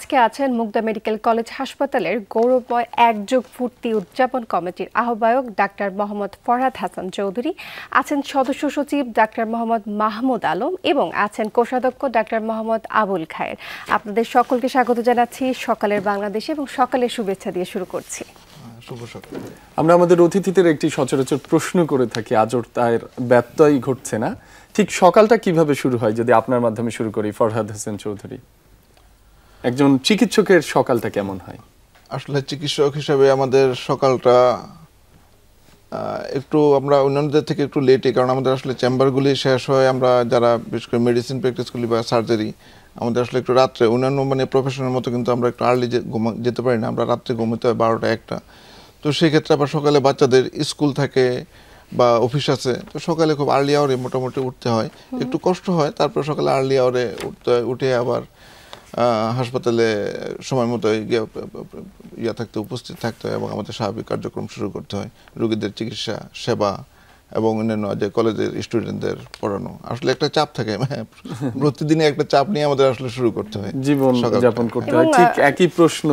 আজকে আছেন Mugda medical college হাসপাতালের গৌরবময় এক যুগ পূর্তি উদযাপন কমিটির আহ্বায়ক ডাক্তার মোহাম্মদ ফরহাদ হাসান চৌধুরী, আছেন সদস্য সচিব ডাক্তার মোহাম্মদ মাহমুদ আলম এবং আছেন কোষাধ্যক্ষ ডাক্তার মোহাম্মদ আবুল খায়ের। আপনাদের সকলকে স্বাগত জানাচ্ছি সকালের বাংলাদেশে এবং সকালের শুভেচ্ছা দিয়ে শুরু করছি। আমরা আমাদের অতিথিদের একটি সচরাচর প্রশ্ন করে থাকি, আজও তার ব্যত্যয় ঘটছে না। ঠিক সকালটা কিভাবে শুরু হয়, যদি আপনার মাধ্যমে শুরু করি ফরহাদ হাসান চৌধুরী, একজন চিকিৎসকের সকালটা কেমন হয়? আসলে চিকিৎসক হিসেবে আমাদের সকালটা একটু আমরা অন্যান্যদের থেকে একটু লেটে, কারণ আমাদের আসলে চেম্বারগুলি শেষ হয়, আমরা যারা বিশেষ করে মেডিসিন প্র্যাকটিস করি বা সার্জারি, আমাদের আসলে একটু রাত্রে অন্যান্য প্রফেশনের মতো কিন্তু আমরা একটু আর্লি যেতে পারি না, আমরা রাত্রে ঘুমোতে হয় 12টা 1টা। তো সেই ক্ষেত্রে আবার সকালে বাচ্চাদের স্কুল থাকে বা অফিস আছে, তো সকালে খুব আর্লি আওয়ারে মোটামুটি উঠতে হয়, একটু কষ্ট হয়, তারপর সকালে আর্লি আওয়ারে উঠে আবার হাসপাতালে সময় মতো উপস্থিত থাকতে হয় এবং আমাদের স্বাভাবিক কার্যক্রম শুরু করতে হয়, রোগীদের চিকিৎসা সেবা এবং অন্যান্য যে কলেজের স্টুডেন্টদের পড়ানো। আসলে একটা চাপ থাকে, প্রতিদিনই একটা চাপ নিয়ে আমাদের আসলে শুরু করতে হয়, জীবন যাপন করতে হয়। ঠিক একই প্রশ্ন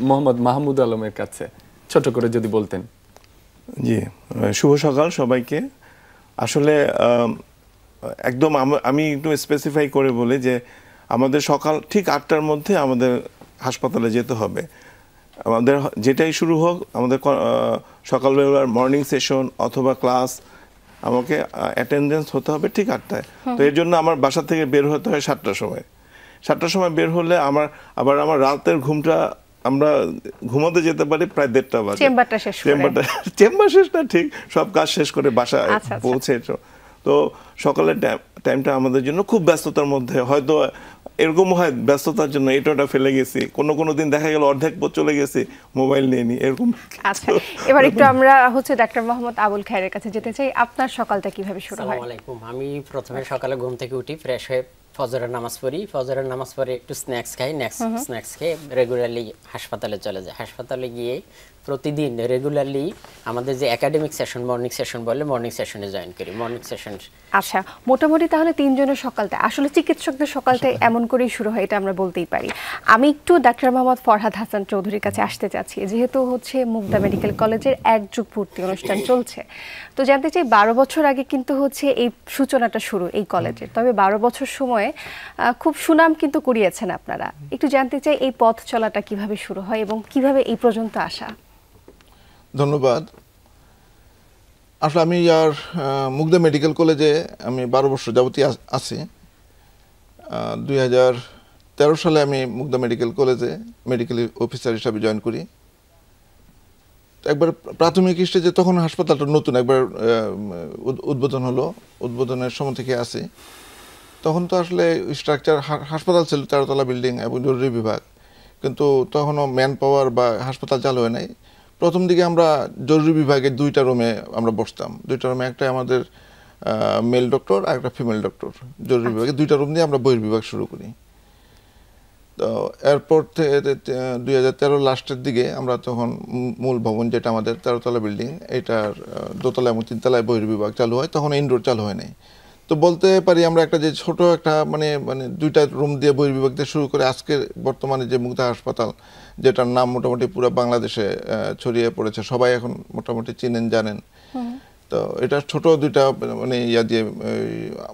মোহাম্মদ মাহমুদ আলমের কাছে, ছোট করে যদি বলতেন। জি, শুভ সকাল সবাইকে। আসলে একদম আমি একটু স্পেসিফাই করে বলি যে আমাদের সকাল ঠিক 8টার মধ্যে আমাদের হাসপাতালে যেতে হবে। আমাদের যেটাই শুরু হোক, আমাদের সকালবেলার মর্নিং সেশন অথবা ক্লাস, আমাকে অ্যাটেন্ডেন্স হতে হবে ঠিক 8টায়। তো এর জন্য আমার বাসা থেকে বের হতে হয় 7টার সময়। 7টার সময় বের হলে আমার রাতের ঘুমটা, আমরা ঘুমাতে যেতে পারি প্রায় 1:30 বাজে। চেম্বার শেষ না, ঠিক সব কাজ শেষ করে বাসায় পৌঁছে। তো সকালের টাইমটা আমাদের জন্য খুব ব্যস্ততার মধ্যে, হয়তো এরকম হয় ব্যস্ততার জন্য এটা ফেলে গেছি, কোনো দিন দেখা গেল অর্ধেক পথ চলে গেছি মোবাইল নিয়ে নি, এরকম। আচ্ছা, এবার একটু আমরা ডাক্তার মোহাম্মদ আবুল খায়ের কাছে যেতে চাই। আপনার সকালটা কিভাবে শুরু হয়? আসসালামু আলাইকুম। আমি প্রথমে সকালে ঘুম থেকে উঠি, ফ্রেশ হয়ে ফজরের নামাজ পড়ি, ফজরের নামাজ পড়ে একটু স্ন্যাক্স খাই, স্ন্যাক্স খেয়ে রেগুলারলি হাসপাতালে চলে যাই। হাসপাতালে গিয়ে প্রতিদিন রেগুলারলি আমাদের যে একাডেমিক সেশন, মর্নিং সেশন বলে, মর্নিং সেশনে জয়েন করি। Morning session. আচ্ছা, মোটামুটি তাহলে তিনজনের সকালটা, আসলে চিকিৎসকদের সকালটা এমন করেই শুরু হয়, এটা আমরা বলতেই পারি। আমি একটু ডাক্তার মোহাম্মদ ফরহাদ হাসান চৌধুরীর কাছে আসতে চাচ্ছি, যেহেতু মুগদা মেডিকেল কলেজের এক যুগ পূর্তি অনুষ্ঠান চলছে, তো জানতে চাই 12 বছর আগে কিন্তু এই সূচনাটা শুরু এই কলেজের, তবে 12 বছর সময়ে খুব সুনাম কিন্তু কুড়িয়েছেন আপনারা। একটু জানতে চাই এই পথ চলাটা কিভাবে শুরু হয় এবং কিভাবে এই পর্যন্ত আসা। ধন্যবাদ। আসলে আমি মুগদা মেডিকেল কলেজে আমি 12 বছর যাবতীয় আছি। 2013 সালে আমি মুগদা মেডিকেল কলেজে মেডিকেল অফিসার হিসাবে জয়েন করি। একবার প্রাথমিক স্টেজে তখন হাসপাতালটা নতুন, একবার উদ্বোধন হলো, উদ্বোধনের সময় থেকে আছি। তখন তো আসলে স্ট্রাকচার, হাসপাতাল ছিল 13তলা বিল্ডিং এবং জরুরি বিভাগ, কিন্তু তখনও ম্যান পাওয়ার বা হাসপাতাল চালু হয় নাই। প্রথম দিকে আমরা জরুরি বিভাগের 2টা রুমে আমরা বসতাম, 2টা রুমে, একটা আমাদের মেল ডক্টর আর একটা ফিমেল ডক্টর। জরুরি বিভাগে 2টা রুম দিয়ে আমরা বহির্বিভাগ শুরু করি। তো এরপর 2013 লাস্টের দিকে আমরা তখন মূল ভবন, যেটা আমাদের 13তলা বিল্ডিং, এটার 2তলা এবং 3তলায় বহির্বিভাগ চালু হয়, তখন ইনডোর চালু হয় নাই। তো বলতে পারি আমরা একটা যে ছোট একটা মানে 2টা রুম দিয়ে বহির্বিভাগ দিয়ে শুরু করে আজকের বর্তমানে যে মুগদা হাসপাতাল, যেটার নাম মোটামুটি পুরো বাংলাদেশে ছড়িয়ে পড়েছে, সবাই এখন মোটামুটি চিনেন জানেন। তো এটা ছোট 2টা দিয়ে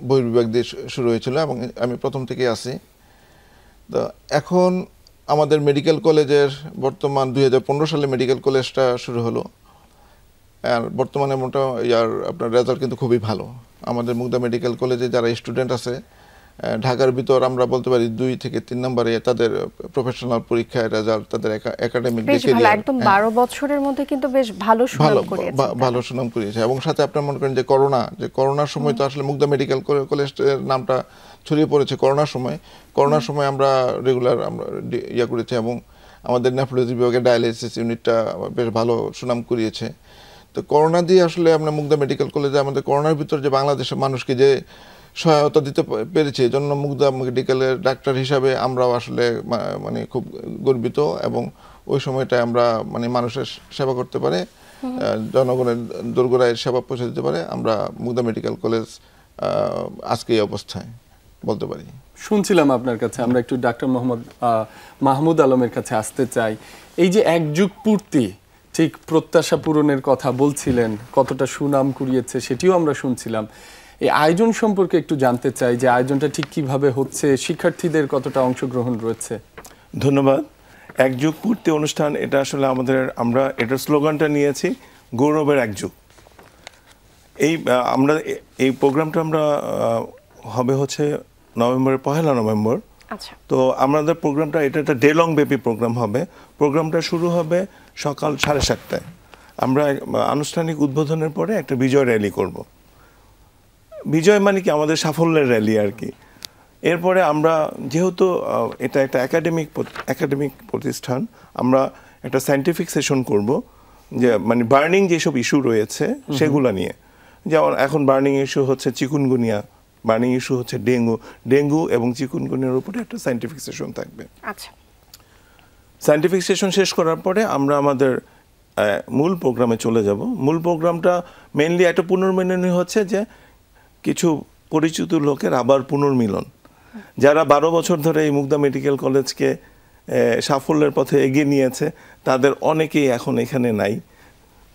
বহির্বিভাগ দিয়ে শুরু হয়েছিল এবং আমি প্রথম থেকেই আছি। তো এখন আমাদের মেডিকেল কলেজের বর্তমান 2015 সালে মেডিকেল কলেজটা শুরু হলো, আর বর্তমানে আপনার রেজাল্ট কিন্তু খুবই ভালো। আমাদের মুগদা মেডিকেল কলেজে যারা স্টুডেন্ট আছে, ঢাকার ভিতর আমরা বলতে পারি 2 থেকে 3 নম্বরে তাদের প্রফেশনাল পরীক্ষায় রেজাল্ট, তাদের একাডেমিক ক্যারিয়ার একদম 12 বছরের মধ্যে কিন্তু বেশ ভালো সুনাম করেছে। এবং সাথে আপনারা মনে করেন যে করোনার সময় তো আসলে মুগদা মেডিকেল কলেজের নামটা ছড়িয়ে পড়েছে করোনার সময় আমরা রেগুলার করেছি এবং আমাদের নেফ্রোলজি বিভাগের ডায়ালিসিস ইউনিটটা বেশ ভালো সুনাম কুড়িয়েছে। তো করোনা দিয়ে আসলে আমরা মুগদা মেডিকেল কলেজে আমাদের করোনার ভিতর যে বাংলাদেশের মানুষকে যে সহায়তা দিতে পেরেছে, এজন্য মুগদা মেডিকেলের ডাক্তার হিসাবে আমরাও আসলে খুব গর্বিত এবং ওই সময়টায় আমরা মানুষের সেবা করতে পারে, জনগণের দোরগোড়ায় সেবা পৌঁছে দিতে পারে, আমরা মুগদা মেডিকেল কলেজ আজকে এই অবস্থায়। বলতে পারি। শুনছিলাম আপনার কাছে, আমরা একটু ডাক্তার মাহমুদ আলমের কাছে আসতে চাই। এই যে এক যুগ পূর্তি, ঠিক প্রত্যাশা পূরণের কথা বলছিলেন, কতটা সুনাম কুড়িয়েছে সেটিও আমরা শুনছিলাম। এই আয়োজন সম্পর্কে একটু জানতে চাই যে আয়োজনটা ঠিক কিভাবে হচ্ছে, শিক্ষার্থীদের কতটা অংশগ্রহণ রয়েছে। ধন্যবাদ। এক যুগ পূর্তি অনুষ্ঠান, এটা আসলে আমরা এটার স্লোগানটা নিয়েছি, গৌরবের এক যুগ। আমরা এই প্রোগ্রামটা হবে হচ্ছে নভেম্বরের 1 নভেম্বর। আচ্ছা। তো আমাদের প্রোগ্রামটা এটা একটা ডে লং ব্যাপী প্রোগ্রাম হবে। প্রোগ্রামটা শুরু হবে সকাল 7:30টায়। আমরা আনুষ্ঠানিক উদ্বোধনের পরে একটা বিজয় র্যালি করব। বিজয় মানে কি আমাদের সাফল্যের র্যালি আর কি। এরপরে আমরা যেহেতু এটা একটা একাডেমিক প্রতিষ্ঠান, আমরা একটা সায়েন্টিফিক সেশন করব, যে মানে বার্নিং যেসব ইস্যু রয়েছে সেগুলো নিয়ে। যেমন এখন বার্নিং ইস্যু হচ্ছে চিকুনগুনিয়া, বার্নিং ইস্যু হচ্ছে ডেঙ্গু এবং চিকুনগুনিয়ার উপরে একটা সায়েন্টিফিক সেশন থাকবে। আচ্ছা। সায়েন্টিফিক সেশন শেষ করার পরে আমরা আমাদের মূল প্রোগ্রামে চলে যাব। মূল প্রোগ্রামটা মেইনলি একটা পুনর্মিলনী হচ্ছে, যে কিছু পরিচিত লোকের আবার পুনর্মিলন, যারা 12 বছর ধরে এই মুগদা মেডিকেল কলেজকে সাফল্যের পথে এগিয়ে নিয়েছে, তাদের অনেকেই এখন এখানে নাই।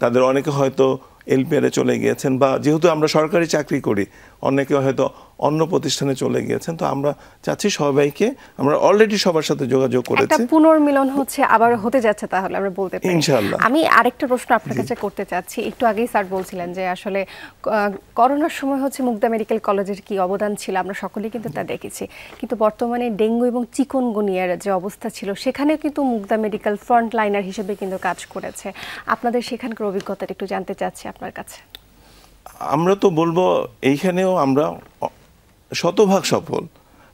তাদের অনেকে হয়তো এলপিআরে চলে গিয়েছেন, বা যেহেতু আমরা সরকারি চাকরি করি অনেকে হয়তো অন্য প্রতিষ্ঠানে চলে গিয়েছেন। তো আমরা চাচ্ছি সবাইকে, আমরা অলরেডি সবার সাথে যোগাযোগ করেছি, একটা পুনর্মিলন হচ্ছে আবার হতে যাচ্ছে, তাহলে আমরা বলতে পারি ইনশাআল্লাহ। আমি আরেকটা প্রশ্ন আপনার কাছে করতে চাচ্ছি। একটু আগেই স্যার বলছিলেন যে আসলে করোনার সময় হচ্ছে মুগদা মেডিকেল কলেজের কি অবদান ছিল, আমরা সকলেই কিন্তু তা দেখেছি। কিন্তু বর্তমানে ডেঙ্গু এবং চিকুনগুনিয়ার যে অবস্থা ছিল, সেখানেও কিন্তু মুগদা মেডিকেল ফ্রন্ট লাইনার হিসেবে কিন্তু কাজ করেছে। আপনাদের সেখানকার অভিজ্ঞতাটা একটু জানতে চাচ্ছি আপনার কাছে। আমরা তো বলবো এইখানেও আমরা শতভাগ সফল,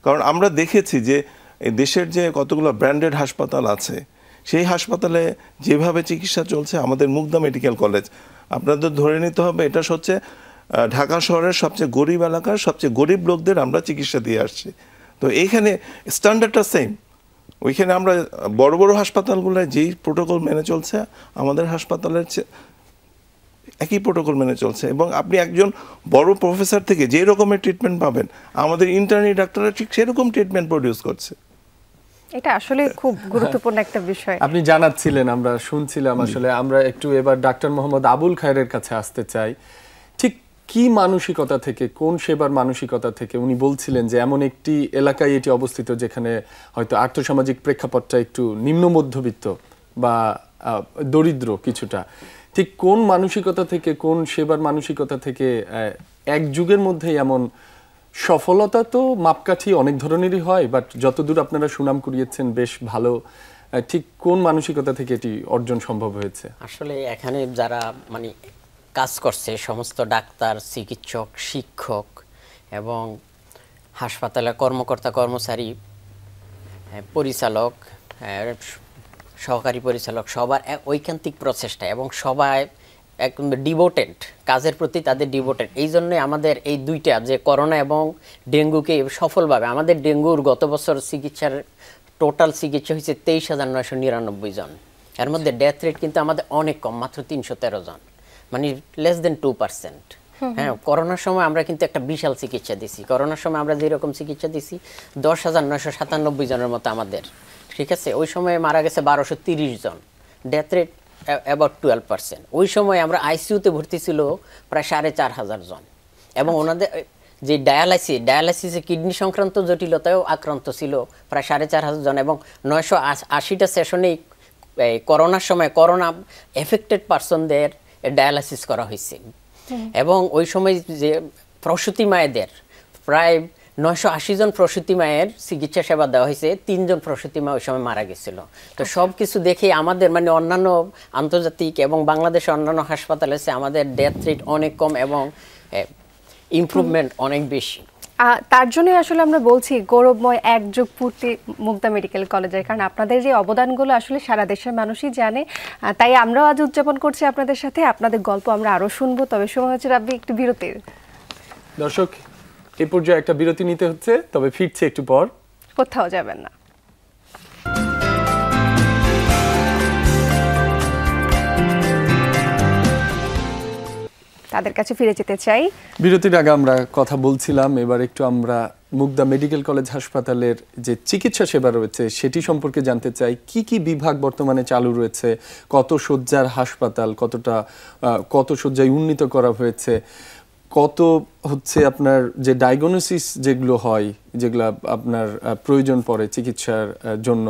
কারণ আমরা দেখেছি যে এই দেশের যে কতগুলো ব্র্যান্ডেড হাসপাতাল আছে, সেই হাসপাতালে যেভাবে চিকিৎসা চলছে, আমাদের মুগদা মেডিকেল কলেজ, আপনাদের ধরে নিতে হবে এটা হচ্ছে ঢাকা শহরের সবচেয়ে গরিব এলাকার সবচেয়ে গরিব লোকদের আমরা চিকিৎসা দিয়ে আসছি। তো এইখানে স্ট্যান্ডার্ডটা সেম। ওইখানে আমরা বড় বড় হাসপাতালগুলোয় যেই প্রোটোকল মেনে চলছে, আমাদের হাসপাতালের একই প্রোটোকল মেনে চলছে। এবং আপনি একজন বড় প্রফেসর থেকে যে রকমের ট্রিটমেন্ট পাবেন, আমাদের ইন্টার্নি ডাক্তাররা ঠিক সেরকম ট্রিটমেন্ট প্রডিউস করছে। এটা আসলে খুব গুরুত্বপূর্ণ একটা বিষয় আপনি জানাচ্ছিলেন, আমরা শুনছিলাম। আসলে আমরা একটু এবার ডাক্তার মোহাম্মদ আবুল খায়েরের কাছে আসতে চাই। ঠিক কি মানসিকতা থেকে, কোন সেবার মানসিকতা থেকে উনি বলছিলেন যে এমন একটি এলাকায় এটি অবস্থিত যেখানে হয়তো আর্থসামাজিক প্রেক্ষাপটটা একটু নিম্ন মধ্যবিত্ত বা দরিদ্র কিছুটা, ঠিক কোন মানসিকতা থেকে, কোন সেবার মানসিকতা থেকে এক যুগের মধ্যে এমন সফলতা? তো মাপকাঠি অনেক ধরনেরই হয়, বাট যতদূর আপনারা সুনাম কুড়িয়েছেন বেশ ভালো। ঠিক কোন মানসিকতা থেকে এটি অর্জন সম্ভব হয়েছে? আসলে এখানে যারা মানে কাজ করছে, সমস্ত ডাক্তার, চিকিৎসক, শিক্ষক এবং হাসপাতালের কর্মকর্তা কর্মচারী, পরিচালক, সহকারী পরিচালক, সবার ঐকান্তিক প্রচেষ্টা এবং সবাই একদম ডিভোটেড, কাজের প্রতি তাদের ডিভোটেড। এই জন্যই আমাদের এই দুইটা, যে করোনা এবং ডেঙ্গুকে সফলভাবে, আমাদের ডেঙ্গুর গত বছর চিকিৎসার টোটাল চিকিৎসা হয়েছে 23,999 জন। এর মধ্যে ডেথ রেট কিন্তু আমাদের অনেক কম, মাত্র 313 জন, মানে লেস দেন 2%। হ্যাঁ, করোনার সময় আমরা কিন্তু একটা বিশাল চিকিৎসা দিছি। করোনার সময় আমরা যেরকম চিকিৎসা দিছি 10,997 জনের মতো আমাদের, ঠিক আছে। ওই সময় মারা গেছে 1230 জন, ডেথ রেট অ্যাবাউট 12%। ওই সময় আমরা আইসিইউতে ভর্তি ছিল প্রায় 4,500 জন, এবং ওনাদের যে ডায়ালাইসিসে কিডনি সংক্রান্ত জটিলতায়ও আক্রান্ত ছিল প্রায় 4,500 জন, এবং 980টা সেশনে করোনার সময় করোনা এফেক্টেড পার্সনদের ডায়ালাইসিস করা হয়েছে। এবং ওই সময় যে প্রসূতি মায়েদের প্রায় 980 জন প্রসূতি মায়ের চিকিৎসা সেবা দেওয়া হয়েছে, 3 জন প্রসূতি মা ওই সময় মারা গেছিল। তো সব কিছু দেখে আমাদের মানে অন্যান্য আন্তর্জাতিক এবং বাংলাদেশের অন্যান্য হাসপাতালে আমাদের ডেথ রেট অনেক কম এবং ইমপ্রুভমেন্ট অনেক বেশি। তার জন্য আসলে আমরা বলছি গৌরবময় এক যুগ পূর্তি মুগদা মেডিকেল কলেজের, কারণ আপনাদের যে অবদানগুলো আসলে সারা দেশের মানুষই জানে। তাই আমরাও আজ উদযাপন করছি আপনাদের সাথে। আপনাদের গল্প আমরা আরো শুনবো, তবে সময় হচ্ছে রাব্বি একটু বিরতির। দর্শক, এই পর্যায়ে একটা বিরতি নিতে হচ্ছে, তবে ফিরছে একটু পর, কোথাও যাবেন না। তাদের কাছে ফিরে যেতে চাই। বিরতির আগে আমরা কথা বলছিলাম, এবার একটু আমরা মুগদা মেডিকেল কলেজ হাসপাতালের যে চিকিৎসা সেবা রয়েছে সেটি সম্পর্কে জানতে চাই। কি কি বিভাগ বর্তমানে চালু রয়েছে, কত শয্যার হাসপাতাল, কত শয্যায় উন্নীত করা হয়েছে, কত হচ্ছে আপনার যে ডায়াগনোসিস যেগুলো হয়, যেগুলো আপনার প্রয়োজন পড়ে চিকিৎসার জন্য,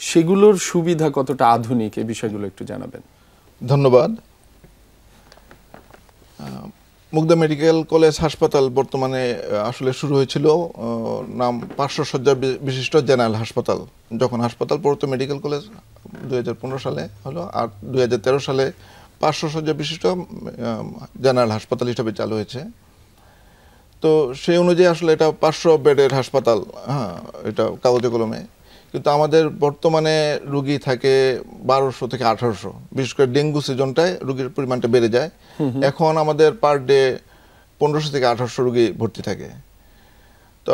সেগুলোর সুবিধা কতটা আধুনিক, এই বিষয়গুলো একটু জানাবেন। ধন্যবাদ। মুগদা মেডিকেল কলেজ হাসপাতাল বর্তমানে আসলে শুরু হয়েছিল নাম 500 শয্যা বিশিষ্ট জেনারেল হাসপাতাল। যখন হাসপাতাল পড়তো মেডিকেল কলেজ 2015 সালে হলো, আর 2013 সালে 500 শয্যা বিশিষ্ট জেনারেল হাসপাতাল হিসেবে চালু হয়েছে। তো সেই অনুযায়ী আসলে এটা 500 বেডের হাসপাতাল, হ্যাঁ, এটা কাগজে কলমে। কিন্তু আমাদের বর্তমানে রুগী থাকে 1200 থেকে 1800, বিশেষ করে ডেঙ্গু সিজনটায় রুগীর পরিমাণটা বেড়ে যায়। এখন আমাদের পার ডে 1500 থেকে 1800 রুগী ভর্তি থাকে। তো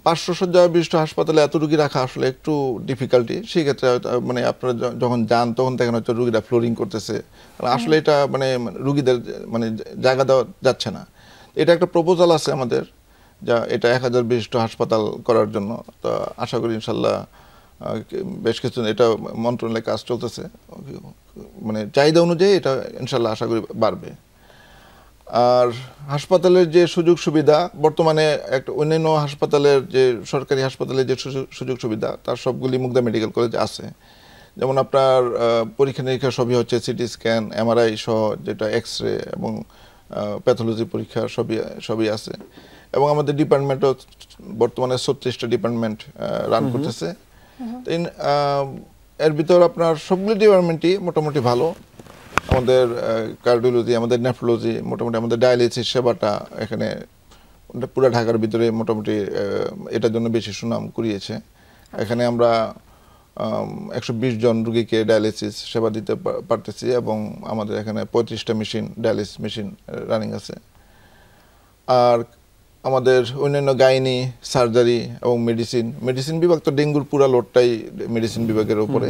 500 শয্যা বিশিষ্ট হাসপাতালে এত রুগী রাখা আসলে একটু ডিফিকাল্টি। সেই ক্ষেত্রে মানে আপনারা যখন যান তখন দেখেন হয়তো রুগীরা ফ্লোরিং করতেছে, আসলে এটা মানে রুগীদের মানে জায়গা দেওয়া যাচ্ছে না। এটা একটা প্রপোজাল আছে আমাদের, যা এটা 1000 বিশিষ্ট হাসপাতাল করার জন্য। তো আশা করি ইনশাল্লাহ বেশ কিছু, এটা মন্ত্রণালয়ে কাজ চলতেছে, মানে চাহিদা অনুযায়ী এটা ইনশাল্লাহ আশা করি বাড়বে। আর হাসপাতালের যে সুযোগ সুবিধা বর্তমানে একটা অন্যান্য হাসপাতালের যে সরকারি হাসপাতালের যে সুযোগ সুবিধা তার সবগুলি মুগদা মেডিকেল কলেজে আছে। যেমন আপনার পরীক্ষা নিরীক্ষা সবই হচ্ছে সিটি স্ক্যান, এমআরআই সহ, যেটা এক্স রে এবং প্যাথোলজি পরীক্ষা সবই আছে। এবং আমাদের ডিপার্টমেন্টও বর্তমানে 36টা ডিপার্টমেন্ট রান করতেছে। এর ভিতর আপনার সবগুলি ডিপার্টমেন্টই মোটামুটি ভালো। আমাদের কার্ডিওলজি, আমাদের নেফ্রোলজি, মোটামুটি আমাদের ডায়ালিসিস সেবাটা এখানে পুরো ঢাকার ভিতরে মোটামুটি এটার জন্য বেশি সুনাম কুড়িয়েছে। এখানে আমরা 120 জন রুগীকে ডায়ালিসিস সেবা দিতে পারতেছি এবং আমাদের এখানে 35টা মেশিন, ডায়ালিসিস মেশিন রানিং আছে। আর আমাদের অন্যান্য গাইনি, সার্জারি এবং মেডিসিন বিভাগ তো ডেঙ্গুর পুরা লোডটাই মেডিসিন বিভাগের উপরে।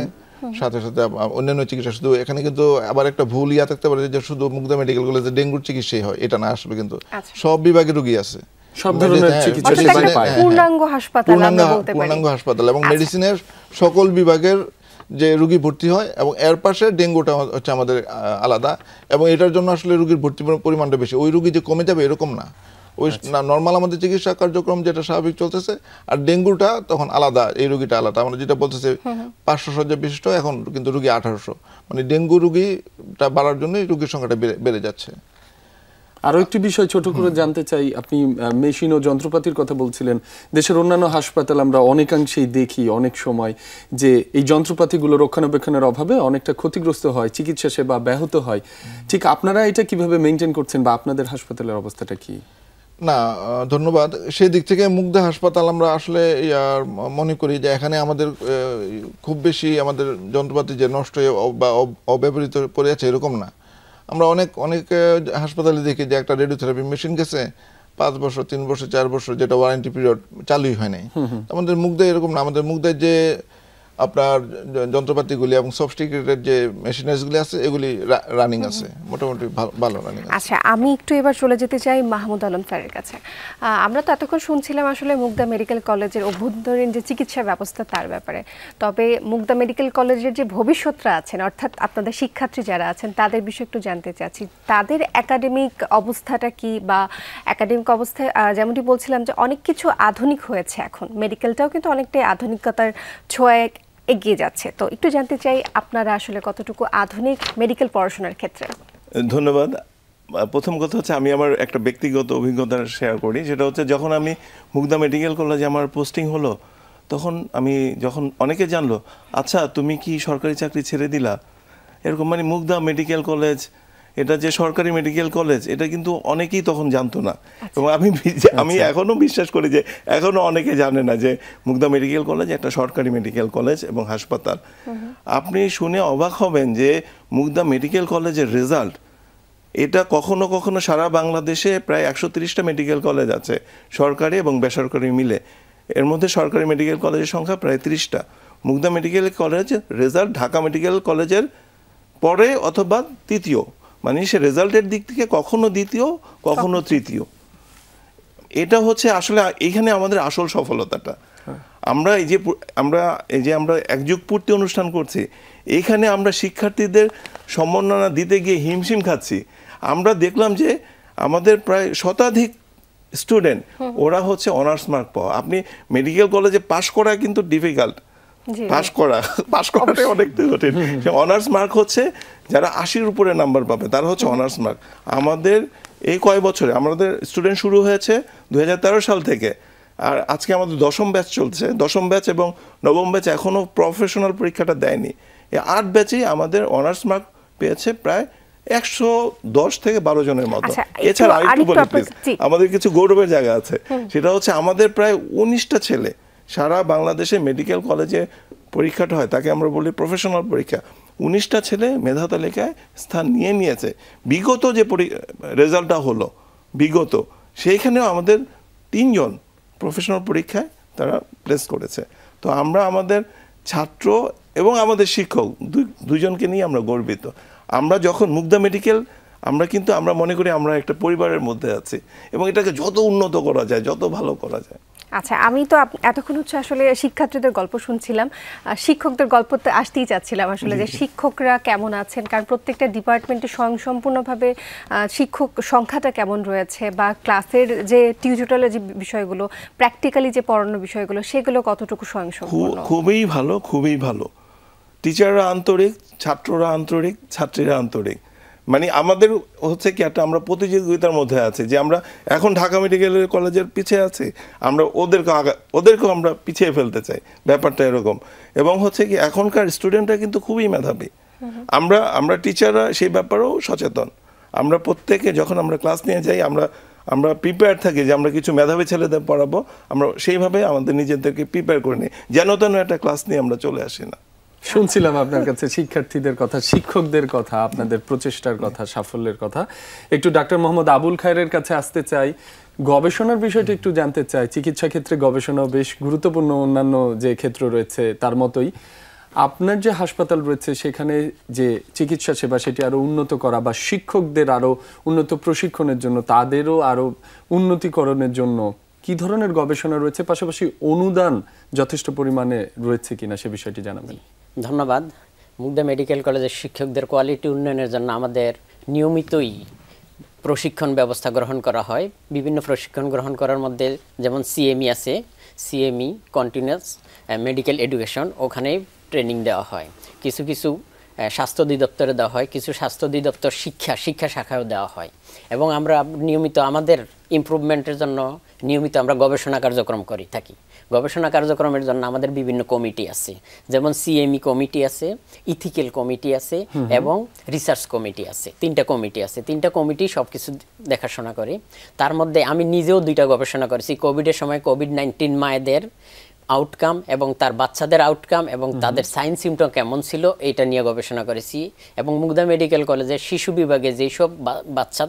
সাথে সাথে অন্যান্য চিকিৎসা, শুধু এখানে কিন্তু আবার একটা ভুল থাকতে পারে যে শুধু মুগদা মেডিকেল কলেজে ডেঙ্গুর চিকিৎসাই হয়, এটা না, আসলে কিন্তু সব বিভাগের রোগী আছে, সব ধরনের চিকিৎসা পূর্ণাঙ্গ হাসপাতাল আমরা বলতে পারি। পূর্ণাঙ্গ হাসপাতাল এবং মেডিসিনের সকল বিভাগের যে রোগী ভর্তি হয়, এবং এর পাশে ডেঙ্গুটা হচ্ছে আমাদের আলাদা। এবং এটার জন্য আসলে রোগীর ভর্তি পরিমাণটা বেশি। ওই রোগী যে কমে যাবে এরকম না, ওই নর্মাল আমাদের চিকিৎসা কার্যক্রম যেটা স্বাভাবিক চলতেছে, আর ডেঙ্গুটা তখন আলাদা, এই রোগীটা আলাদা। আমরা যেটা বলতেছি 500 শয্যা বিশিষ্ট, এখন কিন্তু রোগী 1800, মানে ডেঙ্গু রোগীটা বাড়ার জন্য রোগীর সংখ্যাটা বেড়ে যাচ্ছে। আরো একটি বিষয় ছোট করে জানতে চাই, আপনি মেশিন ও যন্ত্রপাতির কথা বলছিলেন। দেশের অন্যান্য হাসপাতাল আমরা অনেকাংশেই দেখি অনেক সময় যে এই যন্ত্রপাতিগুলো রক্ষণাবেক্ষণের অভাবে অনেকটা ক্ষতিগ্রস্ত হয়, চিকিৎসা সেবা ব্যাহত হয়। ঠিক আপনারা এটা কিভাবে মেনটেন করছেন, বা আপনাদের হাসপাতালের অবস্থাটা কি? না, ধন্যবাদ। সেই দিক থেকে মুগদা হাসপাতাল আমরা আসলে মনে করি যে এখানে আমাদের খুব বেশি আমাদের যন্ত্রপাতি যে নষ্ট হয়ে বা অব্যবহৃত পড়ে আছে এরকম না। আমরা অনেক হাসপাতালে দেখি যে একটা রেডিওথেরাপি মেশিন গেছে 5 বছর, 3 বছর, 4 বছর, যেটা ওয়ারেন্টি পিরিয়ড চালুই হয় নাই। আমাদের মুগদায় এরকম না। আমাদের মুগদায় যে আপনার যন্ত্রপাতিগুলি এবং সফটস্টিকেটেড যে মেশিনারিজগুলি আছে এগুলি রানিং আছে, মোটামুটি ভালো রানিং আছে। আচ্ছা, আমি একটু এবার চলে যেতে চাই মাহমুদ আলম স্যারের কাছে। আমরা তো এতক্ষণ শুনছিলাম আসলে মুগদা মেডিকেল কলেজের অভ্যন্তরীণ যে চিকিৎসা ব্যবস্থা তার ব্যাপারে। তবে মুগদা মেডিকেল কলেজের যে ভবিষ্যৎরা আছেন, অর্থাৎ আপনাদের শিক্ষার্থী যারা আছেন, তাদের বিষয়ে একটু জানতে চাচ্ছি। তাদের একাডেমিক অবস্থাটা কি, বা একাডেমিক অবস্থায় যেমনটি বলছিলাম যে অনেক কিছু আধুনিক হয়েছে, এখন মেডিকেলটাও কিন্তু অনেকটাই আধুনিকতার ছোঁয়ায় এগিয়ে যাচ্ছে। তো একটু জানতে চাই আপনারা আসলে কতটুকু আধুনিক মেডিকেল পড়াশোনার ক্ষেত্রে। ধন্যবাদ। প্রথম কথা হচ্ছে আমি আমার একটা ব্যক্তিগত অভিজ্ঞতা শেয়ার করি, সেটা হচ্ছে যখন আমি মুগদা মেডিকেল কলেজে আমার পোস্টিং হলো, তখন যখন অনেকে জানলো, আচ্ছা তুমি কি সরকারি চাকরি ছেড়ে দিলা, এরকম, মানে মুগদা মেডিকেল কলেজ এটা যে সরকারি মেডিকেল কলেজ, এটা কিন্তু অনেকেই তখন জানতো না। এবং আমি এখনো বিশ্বাস করি যে এখনো অনেকে জানে না যে মুগদা মেডিকেল কলেজ একটা সরকারি মেডিকেল কলেজ এবং হাসপাতাল। আপনি শুনে অবাক হবেন যে মুগদা মেডিকেল কলেজের রেজাল্ট, এটা কখনো কখনো সারা বাংলাদেশে প্রায় 130টা মেডিকেল কলেজ আছে, সরকারি এবং বেসরকারি মিলে। এর মধ্যে সরকারি মেডিকেল কলেজের সংখ্যা প্রায় 30টা। Mugda medical college result Dhaka medical কলেজের পরে অথবা তৃতীয়, মানে সে রেজাল্টের দিক থেকে কখনো দ্বিতীয় কখনো তৃতীয়। এটা হচ্ছে আসলে এখানে আমাদের আসল সফলতাটা। আমরা এই যে আমরা একযুগ পূর্তি অনুষ্ঠান করছি, এইখানে আমরা শিক্ষার্থীদের সম্মাননা দিতে গিয়ে হিমশিম খাচ্ছি। আমরা দেখলাম যে আমাদের প্রায় শতাধিক স্টুডেন্ট, ওরা হচ্ছে অনার্স মার্ক পাওয়া। আপনি মেডিকেল কলেজে পাশ করা কিন্তু ডিফিকাল্ট, পাশ করাটাই অনেক কঠিন। অনার্স মার্ক হচ্ছে যারা 80-র উপরে নাম্বার পাবে তারা হচ্ছে অনার্স মার্ক। আমাদের এই কয় বছরে আমাদের স্টুডেন্ট শুরু হয়েছে 2013 সাল থেকে, আর আজকে আমাদের 10ম ব্যাচ চলছে। 10ম ব্যাচ এবং 9ম ব্যাচ এখনো প্রফেশনাল পরীক্ষাটা দেয়নি। এই 8 ব্যাচেই আমাদের অনার্স মার্ক পেয়েছে প্রায় 110 থেকে 12 জনের মতো। এছাড়া আরেকটু বলি প্লিজ, আমাদের কিছু গৌরবের জায়গা আছে। সেটা হচ্ছে আমাদের প্রায় 19টা ছেলে সারা বাংলাদেশে মেডিকেল কলেজে পরীক্ষাটা হয়, তাকে আমরা বলি প্রফেশনাল পরীক্ষা। 19টা ছেলে মেধা তালিকায় স্থান নিয়েছে। বিগত যে রেজাল্টটা হলো বিগত, সেইখানেও আমাদের 3 জন প্রফেশনাল পরীক্ষায় তারা প্লেস করেছে। তো আমরা আমাদের ছাত্র এবং আমাদের শিক্ষক দুজনকে নিয়ে আমরা গর্বিত। আমরা যখন মুগদা মেডিকেল, আমরা মনে করি আমরা একটা পরিবারের মধ্যে আছি, এবং এটাকে যত উন্নত করা যায়, যত ভালো করা যায়। আচ্ছা, আমি তো এতক্ষণ হচ্ছে আসলে শিক্ষার্থীদের গল্প শুনছিলাম, শিক্ষকদের গল্পতে আসতেই চাচ্ছিলাম আসলে যে শিক্ষকরা কেমন আছেন, কারণ প্রত্যেকটা ডিপার্টমেন্টে স্বয়ংসম্পূর্ণভাবে শিক্ষক সংখ্যাটা কেমন রয়েছে, বা ক্লাসের যে টিউটোরিয়ালের যে বিষয়গুলো, প্র্যাকটিক্যালি যে পড়ানোর বিষয়গুলো, সেগুলো কতটুকু স্বয়ংসম্পূর্ণ। খুবই ভালো, খুবই ভালো। টিচাররা আন্তরিক, ছাত্ররা আন্তরিক, ছাত্রীরা আন্তরিক। মানে আমাদের হচ্ছে কি একটা আমরা প্রতিযোগিতার মধ্যে আছি, যে আমরা এখন ঢাকা মেডিকেল কলেজের পিছিয়ে আছি, আমরা ওদেরকেও আমরা পিছিয়ে ফেলতে চাই, ব্যাপারটা এরকম। এবং হচ্ছে কি এখনকার স্টুডেন্টরা কিন্তু খুবই মেধাবী। আমরা টিচাররা সেই ব্যাপারেও সচেতন। আমরা প্রত্যেকে যখন আমরা ক্লাস নিয়ে যাই, আমরা প্রিপেয়ার থাকি যে আমরা কিছু মেধাবী ছেলেদের পড়াবো, আমরা সেইভাবে আমাদের নিজেদেরকে প্রিপেয়ার করে নিই, যেন তেন একটা ক্লাস নিয়ে আমরা চলে আসি না। শুনছিলাম আপনার কাছে শিক্ষার্থীদের কথা, শিক্ষকদের কথা, আপনাদের প্রচেষ্টার কথা, সাফল্যের কথা। একটু ডাক্তার মোহাম্মদ আবুল খায়েরের কাছে আসতে চাই, গবেষণার বিষয়টা একটু জানতে চাই। চিকিৎসা ক্ষেত্রে গবেষণাও বেশ গুরুত্বপূর্ণ, অন্যান্য যে ক্ষেত্র রয়েছে তার মতোই। আপনার যে হাসপাতাল রয়েছে সেখানে যে চিকিৎসা সেবা সেটি আরো উন্নত করা, বা শিক্ষকদের আরো উন্নত প্রশিক্ষণের জন্য, তাদেরও আরো উন্নতিকরণের জন্য কি ধরনের গবেষণা রয়েছে, পাশাপাশি অনুদান যথেষ্ট পরিমাণে রয়েছে কিনা সে বিষয়টি জানাবেন। ধন্যবাদ। মুগদা মেডিকেল কলেজের শিক্ষকদের কোয়ালিটি উন্নয়নের জন্য আমাদের নিয়মিতই প্রশিক্ষণ ব্যবস্থা গ্রহণ করা হয়। বিভিন্ন প্রশিক্ষণ গ্রহণ করার মধ্যে যেমন সিএমই আছে, সিএমই কন্টিনিউয়াস মেডিকেল এডুকেশন, ওখানে ট্রেনিং দেওয়া হয়। কিছু কিছু স্বাস্থ্য অধিদপ্তরে দেওয়া হয়, কিছু স্বাস্থ্য অধিদপ্তর শিক্ষা শাখায়ও দেওয়া হয়। এবং আমরা নিয়মিত আমাদের ইমপ্রুভমেন্টের জন্য নিয়মিত আমরা গবেষণা কার্যক্রম করে থাকি। গবেষণা কার্যক্রমের জন্য আমাদের বিভিন্ন কমিটি আছে, যেমন সিএমই কমিটি আছে, ইথিক্যাল কমিটি আছে এবং রিসার্চ কমিটি আছে। 3টা কমিটি আছে। 3টা কমিটি সব কিছু দেখাশোনা করে। তার মধ্যে আমি নিজেও 2টা গবেষণা করেছি। কোভিডের সময় কোভিড-19 মায়েদের আউটকাম এবং তার বাচ্চাদের আউটকাম এবং তাদের সাইন সিমটম কেমন ছিল, এটা নিয়ে গবেষণা করেছি। এবং মুগদা মেডিকেল কলেজের শিশু বিভাগে যেসব বাচ্চা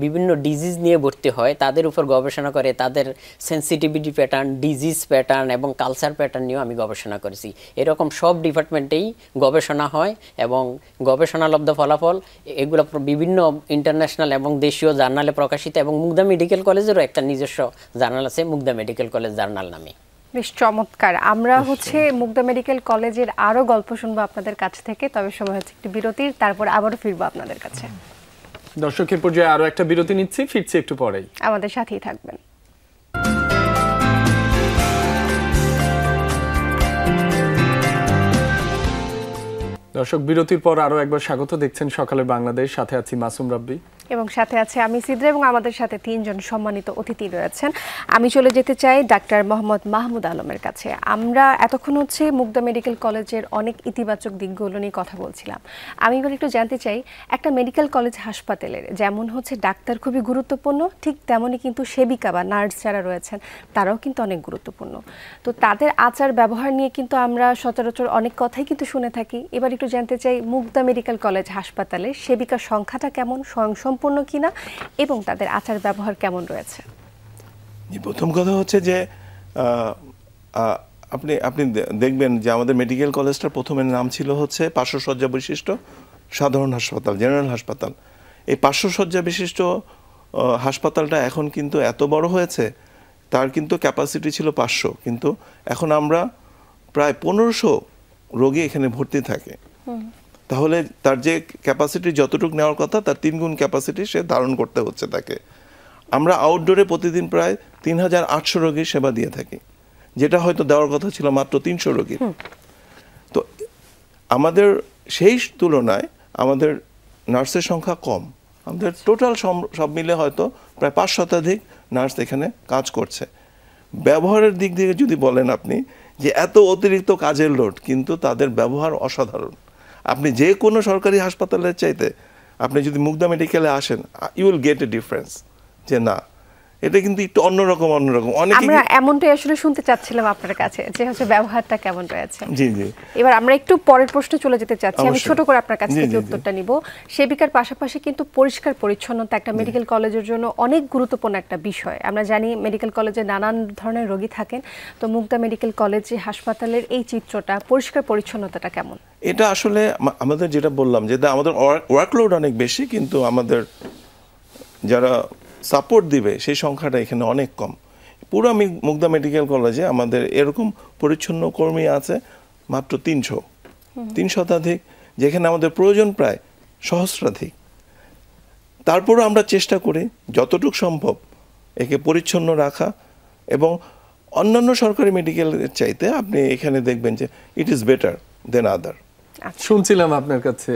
বিভিন্ন ডিজিজ নিয়ে ভর্তি হয়, তাদের উপর গবেষণা করে তাদের সেন্সিটিভিটি প্যাটার্ন, ডিজিজ প্যাটার্ন এবং কালচার প্যাটার্ন নিয়েও আমি গবেষণা করেছি। এরকম সব ডিপার্টমেন্টেই গবেষণা হয় এবং গবেষণালব্ধ ফলাফল এগুলো বিভিন্ন ইন্টারন্যাশনাল এবং দেশীয় জার্নালে প্রকাশিত। এবং মুগদা মেডিকেল কলেজেরও একটা নিজস্ব জার্নাল আছে, মুগদা মেডিকেল কলেজ জার্নাল নামে। বেশ চমৎকার। আমরা হচ্ছে মুগদা মেডিকেল কলেজের আরো গল্প শুনবো আপনাদের কাছ থেকে, তবে সময় হচ্ছে একটি বিরতির, তারপর আবারও ফিরবো আপনাদের কাছে। দর্শকের পর্যায়ে আরো একটা বিরতি নিচ্ছি, ফিরছি একটু পরেই, আমাদের সাথেই থাকবেন। দর্শক, বিরতির পর আরো একবার স্বাগত। দেখছেন সকালের বাংলাদেশ, সাথে আছি মাসুম রাব্বি এবং সাথে আছে আমি সিদ্রা, এবং আমাদের সাথে 3 জন সম্মানিত অতিথি রয়েছেন। আমি চলে যেতে চাই ডাক্তার মোহাম্মদ মাহমুদ আলমের কাছে। আমরা এতক্ষণ হচ্ছে মুগদা মেডিকেল কলেজের অনেক ইতিবাচক দিকগুলো নিয়ে কথা বলছিলাম। আমি এবার একটু জানতে চাই, একটা মেডিকেল কলেজ হাসপাতালের যেমন হচ্ছে ডাক্তার খুবই গুরুত্বপূর্ণ, ঠিক তেমনই কিন্তু সেবিকা বা নার্স যারা রয়েছেন তারাও কিন্তু অনেক গুরুত্বপূর্ণ। তো তাদের আচার ব্যবহার নিয়ে কিন্তু আমরা সচরাচর অনেক কথাই কিন্তু শুনে থাকি। এবার একটু জানতে চাই, মুগদা মেডিকেল কলেজ হাসপাতালে সেবিকার সংখ্যাটা কেমন, স্বয়ংসম্পূর্ণ কিনা, এবং তাদের আচার ব্যবহার কেমন রয়েছে? প্রথম কথা হচ্ছে যে আপনি দেখবেন যে আমাদের মেডিকেল কলেজটার প্রথমের নাম ছিল হচ্ছে 500 শয্যা বিশিষ্ট সাধারণ হাসপাতাল, জেনারেল হাসপাতাল। এই 500 শয্যা বিশিষ্ট হাসপাতালটা এখন কিন্তু এত বড় হয়েছে, তার কিন্তু ক্যাপাসিটি ছিল 500, কিন্তু এখন আমরা প্রায় 1500 রোগী এখানে ভর্তি থাকে। তাহলে তার যে ক্যাপাসিটি যতটুকু নেওয়ার কথা তার 3 গুণ ক্যাপাসিটি সে ধারণ করতে হচ্ছে তাকে। আমরা আউটডোরে প্রতিদিন প্রায় 3800 রোগীর সেবা দিয়ে থাকি, যেটা হয়তো দেওয়ার কথা ছিল মাত্র 300 রোগীর। তো আমাদের সেই তুলনায় আমাদের নার্সের সংখ্যা কম। আমাদের টোটাল সব মিলে হয়তো প্রায় 5 শতাধিক নার্স এখানে কাজ করছে। ব্যবহারের দিক থেকে যদি বলেন আপনি যে এত অতিরিক্ত কাজের লোড, কিন্তু তাদের ব্যবহার অসাধারণ। আপনি যে কোনো সরকারি হাসপাতালের চাইতে আপনি যদি মুগদা মেডিকেলে আসেন, you will get a difference, যে না এটা কিন্তু একটু অন্যরকম। আমরা এমনটাই আসলে শুনতে চাচ্ছিলাম আপনার কাছে, যে হচ্ছে ব্যবহারটা কেমন রয়েছে। জি জি। এবার আমরা একটু পরের প্রশ্নে চলে যেতে চাচ্ছি। আমি ছোট করে আপনার কাছ থেকে উত্তরটা নিব। সেবিকার পাশাপাশি কিন্তু পরিষ্কার পরিচ্ছন্নতা একটা মেডিকেল কলেজের জন্য অনেক গুরুত্বপূর্ণ একটা বিষয়। আমরা জানি মেডিকেল কলেজে নানান ধরনের রোগী থাকেন, তো মুগদা মেডিকেল কলেজ হাসপাতালের এই চিত্রটা, পরিষ্কার পরিচ্ছন্নতাটা কেমন? এটা আসলে আমাদের যেটা বললাম যে আমাদের ওয়ার্কলোড অনেক বেশি, কিন্তু আমাদের যারা সাপোর্ট দিবে সেই সংখ্যাটা এখানে অনেক কম। পুরো মুগদা মেডিকেল কলেজে আমাদের এরকম পরিচ্ছন্ন কর্মী আছে মাত্র 300 শতাধিক, যেখানে আমাদের প্রয়োজন প্রায় সহস্রাধিক। তারপরও আমরা চেষ্টা করি যতটুকু সম্ভব একে পরিচ্ছন্ন রাখা, এবং অন্যান্য সরকারি মেডিকেলের চাইতে আপনি এখানে দেখবেন যে ইট ইজ বেটার দেন আদার। শুনছিলাম আপনার কাছে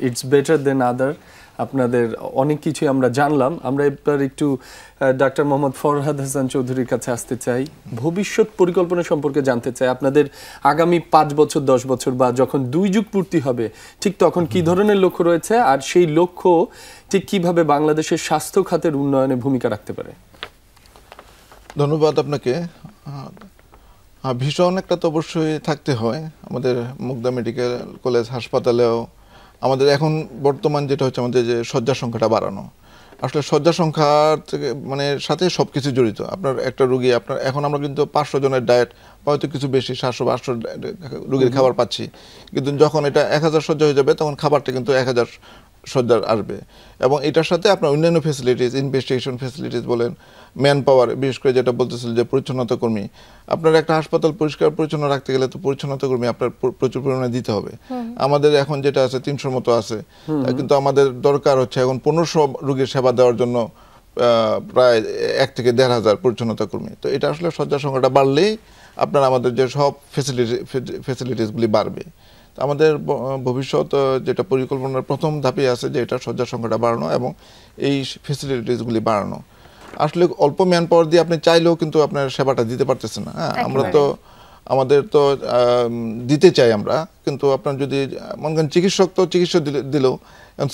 ইটস বেটার দেন আদার, আপনাদের অনেক কিছু আমরা জানলাম। আমরা এবার একটু ডাক্তার মোহাম্মদ ফরহাদ হাসান চৌধুরীর কাছে আসতে চাই, ভবিষ্যৎ পরিকল্পনা সম্পর্কে জানতে চাই। আপনাদের আগামী 5 বছর 10 বছর বা যখন 2 যুগ পূর্তি হবে, ঠিক তখন কি ধরনের লক্ষ্য রয়েছে, আর সেই লক্ষ্য ঠিক কিভাবে বাংলাদেশের স্বাস্থ্য খাতের উন্নয়নে ভূমিকা রাখতে পারে? ধন্যবাদ আপনাকে। ভীষণ একটা তো অবশ্যই থাকতে হয়। আমাদের মুগদা মেডিকেল কলেজ হাসপাতালেও আমাদের এখন বর্তমান যেটা হচ্ছে আমাদের যে শয্যা সংখ্যাটা বাড়ানো। আসলে শয্যা সংখ্যার থেকে মানে সাথে সব কিছু জড়িত। আপনার একটা রুগী, আপনার এখন আমরা কিন্তু 500 জনের ডায়েট, হয়তো কিছু বেশি 700-800 রুগীর খাবার পাচ্ছি, কিন্তু যখন এটা 1000 শয্যা হয়ে যাবে তখন খাবারটা কিন্তু 1000 শয্যার আসবে। এবং এটার সাথে আপনার অন্যান্য ফেসিলিটিস, ইনভেস্টিগেশন ফেসিলিটিস বলেন, ম্যান পাওয়ার, বিশেষ করে যেটা বলতেছিল যে পরিচ্ছন্নতা কর্মী, আপনার একটা হাসপাতাল পরিষ্কার পরিচ্ছন্ন রাখতে গেলে তো পরিচ্ছন্নতা কর্মী আপনার প্রচুর পরিমাণে দিতে হবে। আমাদের এখন যেটা আছে 300 মতো আছে, কিন্তু আমাদের দরকার হচ্ছে এখন 1500 রোগীর সেবা দেওয়ার জন্য প্রায় 1 থেকে 1500 পরিচ্ছন্নতা কর্মী। তো এটা আসলে শয্যা সংখ্যাটা বাড়লেই আপনার আমাদের যে সব ফেসিলিটিসগুলি বাড়বে। আমাদের ভবিষ্যৎ যেটা পরিকল্পনার প্রথম ধাপে আছে যে এটা শয্যা সংখ্যাটা বাড়ানো এবং এই ফেসিলিটিসগুলি বাড়ানো। আসলে অল্প ম্যান পাওয়ার দিয়ে আপনি চাইলেও কিন্তু আপনার সেবাটা দিতে পারতেছেন না। আমরা তো আমাদের তো দিতে চাই আমরা, কিন্তু আপনার যদি মনে করেন চিকিৎসক তো চিকিৎসা দিলেও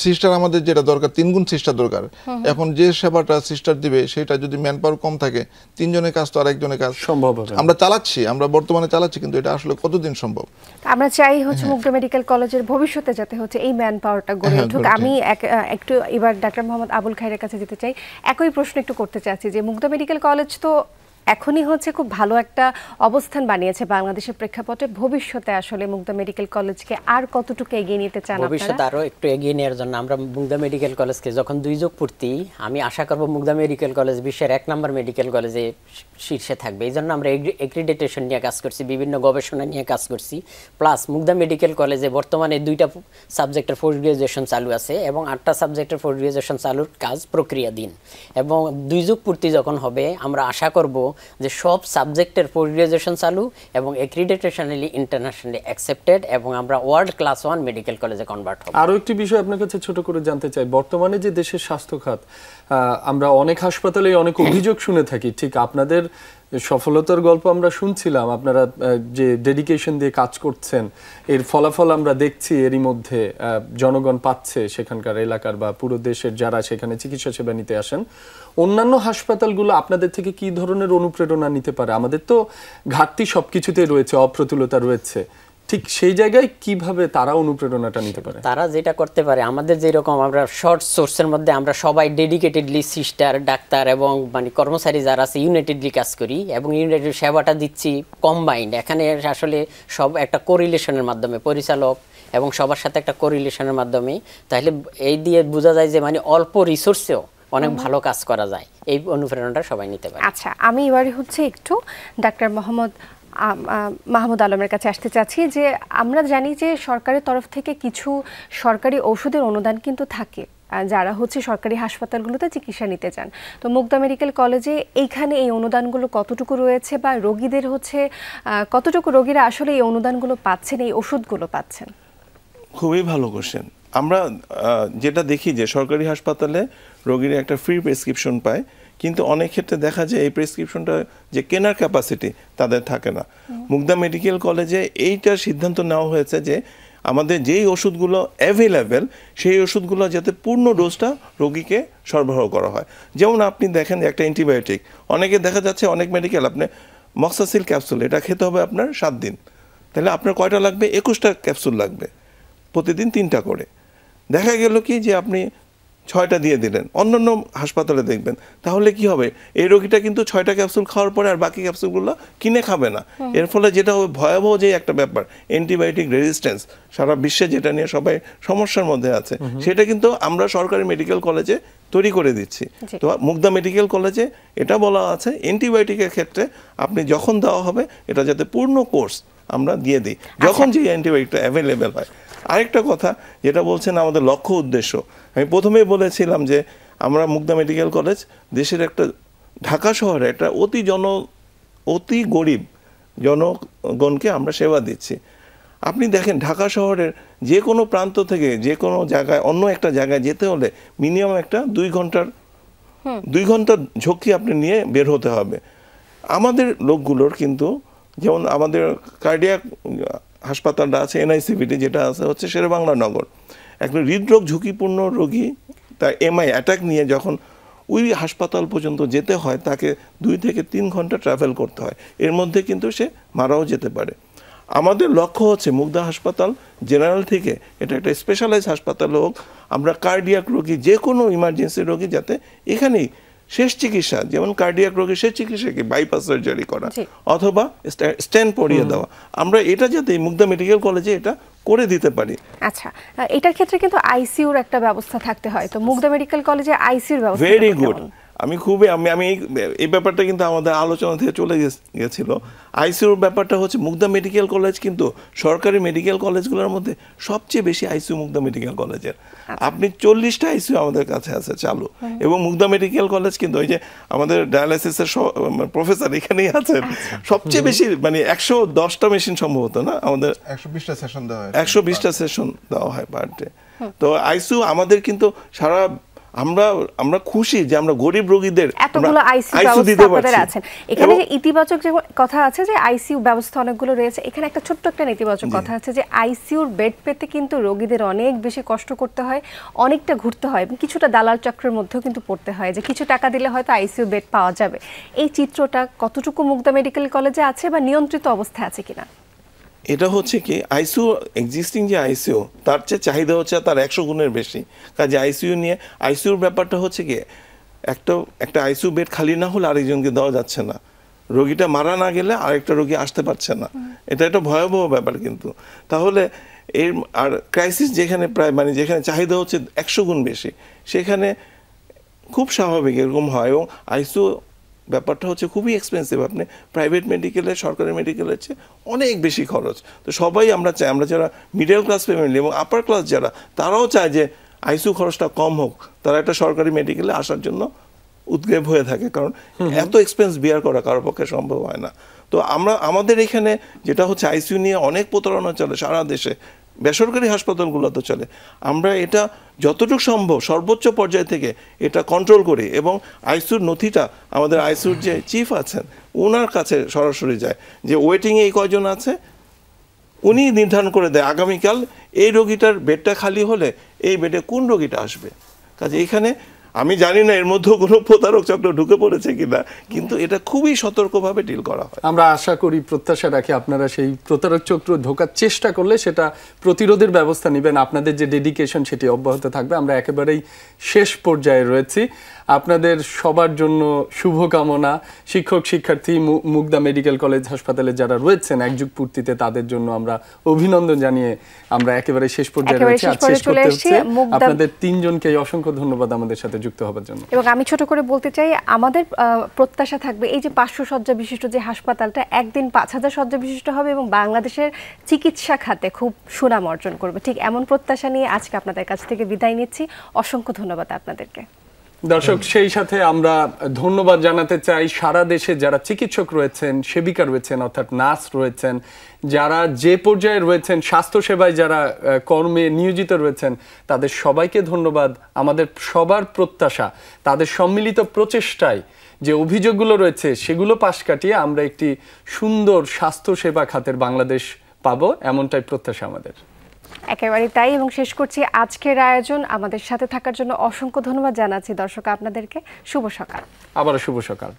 সিস্টার আমাদের যেটা দরকার 3 গুণ সিস্টার দরকার। এখন যে সেবাটা সিস্টার দিবে সেটা যদি ম্যান পাওয়ার কম থাকে, 3 জনের কাজ তো আর একজনের কাজ সম্ভব হবে। আমরা চালাচ্ছি, আমরা বর্তমানে চালাচ্ছি, কিন্তু এটা আসলে কতদিন সম্ভব? আমরা চাই হচ্ছে মুগদা মেডিকেল কলেজের ভবিষ্যতে যাতে হচ্ছে এই ম্যান পাওয়ারটা গড়ে উঠুক। আমি একটু এবার ডাক্তার মোহাম্মদ আবুল খায়েরের কাছে যেতে চাই। একই প্রশ্ন একটু করতে চাচ্ছি যে মুগদা মেডিকেল কলেজ তো এখনই হচ্ছে খুব ভালো একটা অবস্থান বানিয়েছে বাংলাদেশের প্রেক্ষাপটে, ভবিষ্যতে আসলে মুগদা মেডিকেল কলেজকে আর কতটুকু এগিয়ে নিতে চান আপনারা? ভবিষ্যতে আরো একটু এগিয়ে নেওয়ার জন্য আমরা মুগদা মেডিকেল কলেজকে যখন 2 যুগ পূর্তি, আমি আশা করব মুগদা মেডিকেল কলেজ বিশ্বের 1 নম্বর মেডিকেল কলেজে শীর্ষে থাকবে। এই জন্য আমরা এক্রিডিটেশন নিয়ে কাজ করছি, বিভিন্ন গবেষণা নিয়ে কাজ করছি। প্লাস মুগদা মেডিকেল কলেজে বর্তমানে 2টা সাবজেক্টের পোস্ট গ্রাজুয়েশন চালু আছে এবং 8টা সাবজেক্টের পোস্ট গ্রাজুয়েশন চালুর কাজ প্রক্রিয়াধীন। এবং 2 যুগ পূর্তি যখন হবে আমরা আশা করব যে সব সাবজেক্টের পোস্ট গ্রাজুয়েশন চালু এবং এক্রিডিটেশনালি ইন্টারন্যাশনালি অ্যাকসেপ্টেড, এবং আমরা ওয়ার্ল্ড ক্লাস 1 মেডিকেল কলেজে কনভার্ট হব। আরো একটি বিষয় আপনার কাছে ছোট করে জানতে চাই, বর্তমানে যে দেশের স্বাস্থ্য খাত, আমরা অনেক হাসপাতালে অনেক অভিযোগ শুনে থাকি, ঠিক আপনাদের সফলতার গল্প আমরা শুনছিলাম, আপনারা যে ডেডিকেশন দিয়ে কাজ করছেন এর ফলাফল আমরা দেখছি, এরই মধ্যে জনগণ পাচ্ছে, সেখানকার এলাকার বা পুরো দেশের যারা সেখানে চিকিৎসা সেবা নিতে আসেন। অন্যান্য হাসপাতালগুলো আপনাদের থেকে কি ধরনের অনুপ্রেরণা নিতে পারে? আমাদের তো ঘাটতি সবকিছুতেই রয়েছে, অপ্রতুলতা রয়েছে, ঠিক সেই জায়গায় কিভাবে তারা অনুপ্রেরণাটা নিতে পারে? তারা যেটা করতে পারে, আমাদের যেরকম আমরা শর্ট সোর্সের মধ্যে আমরা সবাই ডেডিকেটেডলি সিস্টার, ডাক্তার এবং মানে কর্মচারী যারা আছে ইউনাইটেডলি কাজ করি এবং ইউনাইটেড সেবাটা দিচ্ছি কম্বাইন্ড। এখানে আসলে সব একটা কোরিলেশনের মাধ্যমে, পরিচালক এবং সবার সাথে একটা কোরিলেশনের মাধ্যমে, তাহলে এই দিয়ে বোঝা যায় যে মানে অল্প রিসোর্সেও অনেক ভালো কাজ করা যায়। এই অনুপ্রেরণাটা সবাই নিতে পারে। আচ্ছা, আমি এবারে একটু ডাক্তার মাহমুদ আলমের কাছে আসতে চাচ্ছি যে আমরা জানি যে সরকারের তরফ থেকে কিছু সরকারি ঔষধের অনুদান কিন্তু থাকে যারা সরকারি হাসপাতালগুলোতে চিকিৎসা নিতে চান। তো মুগদা মেডিকেল কলেজে এইখানে এই অনুদানগুলো কতটুকু রয়েছে বা রোগীদের কতটুকু রোগীরা আসলে এই অনুদানগুলো পাচ্ছেন, এই ওষুধগুলো পাচ্ছেন? খুবই ভালো কোশ্চেন। আমরা যেটা দেখি যে সরকারি হাসপাতালে রোগীরা একটা ফ্রি প্রেসক্রিপশন পায়, কিন্তু অনেক ক্ষেত্রে দেখা যায় এই প্রেসক্রিপশনটা যে কেনার ক্যাপাসিটি তাদের থাকে না। মুগদা মেডিকেল কলেজে এইটার সিদ্ধান্ত নেওয়া হয়েছে যে আমাদের যেই ওষুধগুলো অ্যাভেলেবেল সেই ওষুধগুলো যাতে পূর্ণ ডোজটা রোগীকে সরবরাহ করা হয়। যেমন আপনি দেখেন যে একটা অ্যান্টিবায়োটিক, অনেকে দেখা যাচ্ছে অনেক মেডিকেল আপনি মক্সাসিল ক্যাপসুল এটা খেতে হবে আপনার 7 দিন, তাহলে আপনার কয়টা লাগবে? 21টা ক্যাপসুল লাগবে, প্রতিদিন 3টা করে। দেখা গেল কি যে আপনি 6টা দিয়ে দিলেন, অন্যান্য হাসপাতালে দেখবেন, তাহলে কি হবে? এই রোগীটা কিন্তু 6টা ক্যাপসুল খাওয়ার পরে আর বাকি ক্যাপসুলগুলো কিনে খাবে না। এর ফলে যেটা হবে ভয়াবহ যে একটা ব্যাপার, অ্যান্টিবায়োটিক রেজিস্ট্যান্স সারা বিশ্বে যেটা নিয়ে সবাই সমস্যার মধ্যে আছে, সেটা কিন্তু আমরা সরকারি মেডিকেল কলেজে তৈরি করে দিচ্ছি। তো মুগদা মেডিকেল কলেজে এটা বলা আছে অ্যান্টিবায়োটিকের ক্ষেত্রে আপনি যখন দেওয়া হবে এটা যাতে পূর্ণ কোর্স আমরা দিয়ে দিই যখন যে অ্যান্টিবায়োটিকটা অ্যাভেলেবেল হয়। আরেকটা কথা যেটা বলছেন আমাদের লক্ষ্য উদ্দেশ্য, আমি প্রথমেই বলেছিলাম যে আমরা মুগদা মেডিকেল কলেজ দেশের একটা ঢাকা শহরে একটা অতি গরিব জনগণকে আমরা সেবা দিচ্ছি। আপনি দেখেন ঢাকা শহরের যে কোনো প্রান্ত থেকে যে কোনো জায়গায় অন্য একটা জায়গায় যেতে হলে মিনিমাম একটা 2 ঘন্টার ঝক্কি আপনি নিয়ে বের হতে হবে। আমাদের লোকগুলোর কিন্তু যেমন আমাদের কার্ডিয়াক হাসপাতালটা আছে এনআইসিভিটি, যেটা আছে শেরেবাংলা নগর, একটা হৃদরোগ ঝুঁকিপূর্ণ রোগী তার এমআই অ্যাটাক নিয়ে যখন ওই হাসপাতাল পর্যন্ত যেতে হয় তাকে 2 থেকে 3 ঘন্টা ট্রাভেল করতে হয়, এর মধ্যে কিন্তু সে মারাও যেতে পারে। আমাদের লক্ষ্য হচ্ছে মুগদা হাসপাতাল জেনারেল থেকে এটা একটা স্পেশালাইজ হাসপাতাল হোক, আমরা কার্ডিয়াক রোগী যে কোনো ইমার্জেন্সি রোগী যাতে এখানেই শেষ চিকিৎসা, যেমন কার্ডিয়াক রোগীর শেষ চিকিৎসাকে বাইপাস সার্জারি করা অথবা স্ট্যান্ড পরিয়ে দেওয়া, আমরা এটা যাতে মুগদা মেডিকেল কলেজে এটা করে দিতে পারি। আচ্ছা, এটার ক্ষেত্রে কিন্তু আইসিইউর একটা ব্যবস্থা থাকতে হয়, তো মুগদা মেডিকেল কলেজে আইসিইউর ব্যবস্থা ভেরি গুড। আমি এই ব্যাপারটা কিন্তু আমাদের আলোচনা থেকে চলে গেছিল। আইসিইউর ব্যাপারটা মুগদা মেডিকেল কলেজ কিন্তু সরকারি মেডিকেল কলেজগুলোর মধ্যে সবচেয়ে বেশি আইসিইউ মুগদা মেডিকেল কলেজের। আপনি 40টা আইসিইউ আমাদের কাছে আছে চালু, এবং মুগদা মেডিকেল কলেজ কিন্তু ওই যে আমাদের ডায়ালাইসিসের প্রফেসর এখানেই আছেন, সবচেয়ে বেশি মানে 110টা মেশিন সম্ভবত না আমাদের 120টা সেশন দেওয়া হয়, 120টা সেশন দেওয়া হয় পার ডে। তো আইসিইউ আমাদের কিন্তু সারা আমরা খুশি যে আমরা গরিব রোগীদের এতগুলো আইসিইউ দিতে পারছি। এখানে যে ইতিবাচক যে কথা আছে যে আইসিইউ ব্যবস্থা অনেকগুলো রয়েছে, এখানে একটা ছোট্ট একটা নেতিবাচক কথা আছে যে আইসিইউর বেড পেতে কিন্তু রোগীদের অনেক বেশি কষ্ট করতে হয়, অনেকটা ঘুরতে হয় এবং কিছুটা দালাল চক্রের মধ্যেও কিন্তু পড়তে হয় যে কিছু টাকা দিলে হয়তো আইসিইউ বেড পাওয়া যাবে। এই চিত্রটা কতটুকু মুগদা মেডিকেল কলেজে আছে বা নিয়ন্ত্রিত অবস্থায় আছে কিনা? এটা কি আইসিইউ এক্সিস্টিং যে আইসিইউ তার চেয়ে চাহিদা তার 100 গুণের বেশি। কাজে আইসিইউ নিয়ে আইসিইউর ব্যাপারটা কি একটা আইসিইউ বেড খালি না হলে আরেকজনকে দেওয়া যাচ্ছে না, রোগীটা মারা না গেলে আরেকটা রোগী আসতে পারছে না, এটা একটা ভয়াবহ ব্যাপার। কিন্তু তাহলে আর ক্রাইসিস যেখানে প্রায় মানে যেখানে চাহিদা 100 গুণ বেশি, সেখানে খুব স্বাভাবিক এরকম হয়। এবং আইসিইউ ব্যাপারটা খুবই এক্সপেন্সিভ, আপনি প্রাইভেট মেডিকেলে সরকারি মেডিকেলের চেয়ে অনেক বেশি খরচ। তো সবাই আমরা চাই, আমরা যারা মিডল ক্লাস ফ্যামিলি এবং আপার ক্লাস যারা, তারাও চায় যে আইসিইউ খরচটা কম হোক, তারা একটা সরকারি মেডিকেলে আসার জন্য উদ্গ্রীব হয়ে থাকে, কারণ এত এক্সপেন্স বিয়ার করা কারোর পক্ষে সম্ভব হয় না। তো আমাদের এখানে যেটা আইসিইউ নিয়ে অনেক প্রতারণা চলে সারা দেশে, বেসরকারি হাসপাতালগুলো তো চলে। আমরা এটা যতটুকু সম্ভব সর্বোচ্চ পর্যায় থেকে এটা কন্ট্রোল করি, এবং আইসিইউর নথিটা আমাদের আইসিইউর যে চিফ আছেন ওনার কাছে সরাসরি যায় যে ওয়েটিংয়ে এই কয়জন আছে, উনি নির্ধারণ করে দেয় আগামীকাল এই রোগীটার বেডটা খালি হলে এই বেডে কোন রোগীটা আসবে। কাজে এখানে আমি জানি না এর মধ্যে কোনো প্রতারক চক্র ঢুকে পড়েছে কিনা, কিন্তু এটা খুবই সতর্কভাবে ডিল করা হয়। আমরা আশা করি, প্রত্যাশা রাখি আপনারা সেই প্রতারক চক্র ঢোকার চেষ্টা করলে সেটা প্রতিরোধের ব্যবস্থা নেবেন। আপনাদের যে ডেডিকেশন সেটি অব্যাহত থাকবে। আমরা একেবারেই শেষ পর্যায়ে রয়েছি। আপনাদের সবার জন্য শুভকামনা। শিক্ষক শিক্ষার্থী, মুগদা মেডিকেল কলেজ হাসপাতালে যারা রয়েছেন এক যুগ পূর্তিতে, তাদের জন্য আমরা অভিনন্দন জানিয়ে আমরা একেবারে শেষ পর্যায়ে রয়েছি। আজ শেষ করতে হচ্ছে। আপনাদের তিনজনকে অসংখ্য ধন্যবাদ আমাদের সাথে যুক্ত হবার জন্য। এবং আমি ছোট করে বলতে চাই, আমাদের প্রত্যাশা থাকবে এই যে 500 শয্যা বিশিষ্ট যে হাসপাতালটা একদিন 5000 শয্যা বিশিষ্ট হবে এবং বাংলাদেশের চিকিৎসা খাতে খুব সুনাম অর্জন করবে। ঠিক এমন প্রত্যাশা নিয়ে আজকে আপনাদের কাছ থেকে বিদায় নিচ্ছি। অসংখ্য ধন্যবাদ আপনাদেরকে। দর্শক, সেই সাথে আমরা ধন্যবাদ জানাতে চাই সারা দেশে যারা চিকিৎসক রয়েছেন, সেবিকা রয়েছেন অর্থাৎ নার্স রয়েছেন, যারা যে পর্যায়ে রয়েছেন, স্বাস্থ্যসেবায় যারা কর্মে নিয়োজিত রয়েছেন, তাদের সবাইকে ধন্যবাদ। আমাদের সবার প্রত্যাশা তাদের সম্মিলিত প্রচেষ্টায় যে অভিযোগগুলো রয়েছে সেগুলো পাশ কাটিয়ে আমরা একটি সুন্দর স্বাস্থ্যসেবা খাতের বাংলাদেশ পাবো, এমনটাই প্রত্যাশা আমাদের। একেবারে তাই। এবং শেষ করছি আজকের আয়োজন। আমাদের সাথে থাকার জন্য অসংখ্য ধন্যবাদ জানাচ্ছি দর্শক আপনাদেরকে। শুভ সকাল। আবারও শুভ সকাল।